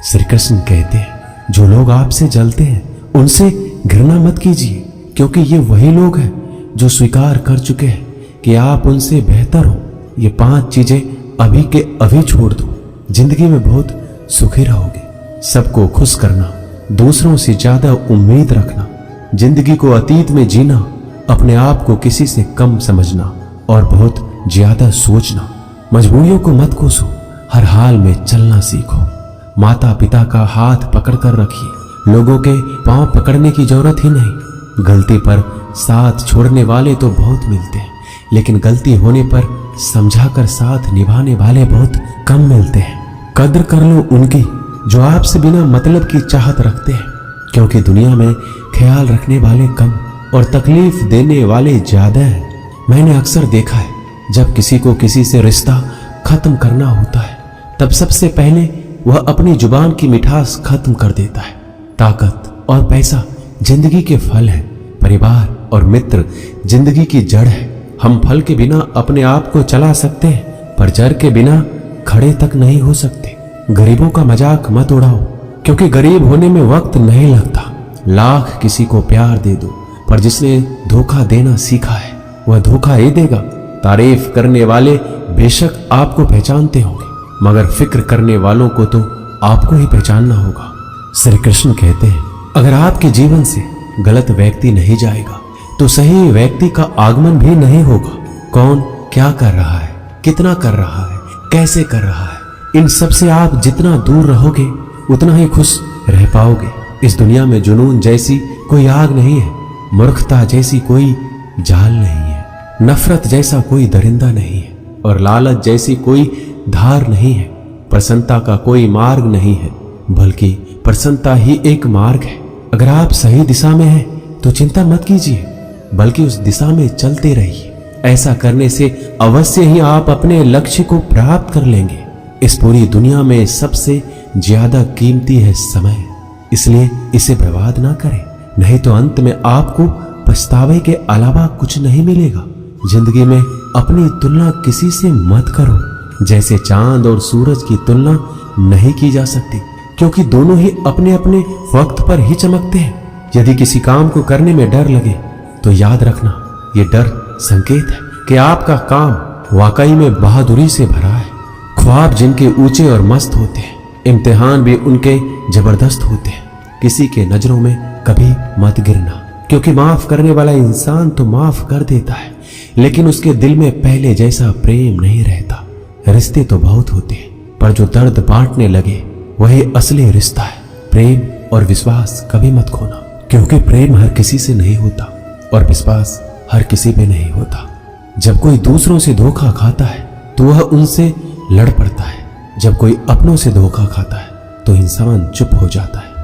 श्री कृष्ण कहते हैं, जो लोग आपसे जलते हैं उनसे घृणा मत कीजिए, क्योंकि ये वही लोग हैं जो स्वीकार कर चुके हैं कि आप उनसे बेहतर हो। ये 5 चीजें अभी के अभी छोड़ दो, जिंदगी में बहुत सुखी रहोगे। सबको खुश करना, दूसरों से ज्यादा उम्मीद रखना, जिंदगी को अतीत में जीना, अपने आप को किसी से कम समझना और बहुत ज्यादा सोचना। मजबूरियों को मत कोसो, हर हाल में चलना सीखो। माता पिता का हाथ पकड़ कर रखिए, लोगों के पांव पकड़ने की जरूरत ही नहीं। गलती पर साथ छोड़ने वाले तो बहुत मिलते हैं, लेकिन गलती होने पर समझाकर साथ निभाने वाले बहुत कम मिलते हैं। कद्र कर लो उनकी जो आपसे बिना मतलब की चाहत रखते हैं, क्योंकि दुनिया में ख्याल रखने वाले कम और तकलीफ देने वाले ज्यादा हैं। मैंने अक्सर देखा है, जब किसी को किसी से रिश्ता खत्म करना होता है, तब सबसे पहले वह अपनी जुबान की मिठास खत्म कर देता है। ताकत और पैसा जिंदगी के फल हैं, परिवार और मित्र जिंदगी की जड़ है। हम फल के बिना अपने आप को चला सकते हैं, पर जड़ के बिना खड़े तक नहीं हो सकते। गरीबों का मजाक मत उड़ाओ, क्योंकि गरीब होने में वक्त नहीं लगता। लाख किसी को प्यार दे दो, पर जिसने धोखा देना सीखा है वह धोखा ही देगा। तारीफ करने वाले बेशक आपको पहचानते होंगे, मगर फिक्र करने वालों को तो आपको ही पहचानना होगा। श्री कृष्ण कहते हैं, अगर आपके जीवन से गलत व्यक्ति नहीं जाएगा तो सही व्यक्ति का आगमन भी नहीं होगा। कौन क्या कर रहा है, कितना कर रहा है, कैसे कर रहा है, इन सब से आप जितना दूर रहोगे उतना ही खुश रह पाओगे। इस दुनिया में जुनून जैसी कोई आग नहीं है, मूर्खता जैसी कोई जाल नहीं है, नफरत जैसा कोई दरिंदा नहीं है और लालच जैसी कोई धार नहीं है। प्रसन्नता का कोई मार्ग नहीं है, बल्कि प्रसन्नता ही एक मार्ग है। अगर आप सही दिशा में हैं तो चिंता मत कीजिए, बल्कि उस दिशा में चलते रहिए। ऐसा करने से अवश्य ही आप अपने लक्ष्य को प्राप्त कर लेंगे। इस पूरी दुनिया में सबसे ज्यादा कीमती है समय, इसलिए इसे बर्बाद ना करें, नहीं तो अंत में आपको पछतावे के अलावा कुछ नहीं मिलेगा। जिंदगी में अपनी तुलना किसी से मत करो, जैसे चांद और सूरज की तुलना नहीं की जा सकती, क्योंकि दोनों ही अपने अपने वक्त पर ही चमकते हैं। यदि किसी काम को करने में डर लगे तो याद रखना, ये डर संकेत है कि आपका काम वाकई में बहादुरी से भरा है। ख्वाब जिनके ऊंचे और मस्त होते हैं, इम्तिहान भी उनके जबरदस्त होते हैं। किसी के नजरों में कभी मत गिरना, क्योंकि माफ करने वाला इंसान तो माफ कर देता है, लेकिन उसके दिल में पहले जैसा प्रेम नहीं रहता। रिश्ते तो बहुत होते हैं, पर जो दर्द बांटने लगे वही असली रिश्ता है। प्रेम और विश्वास कभी मत खोना, क्योंकि प्रेम हर किसी से नहीं होता और विश्वास हर किसी पे नहीं होता। जब कोई दूसरों से धोखा खाता है तो वह उनसे लड़ पड़ता है, जब कोई अपनों से धोखा खाता है तो इंसान चुप हो जाता है।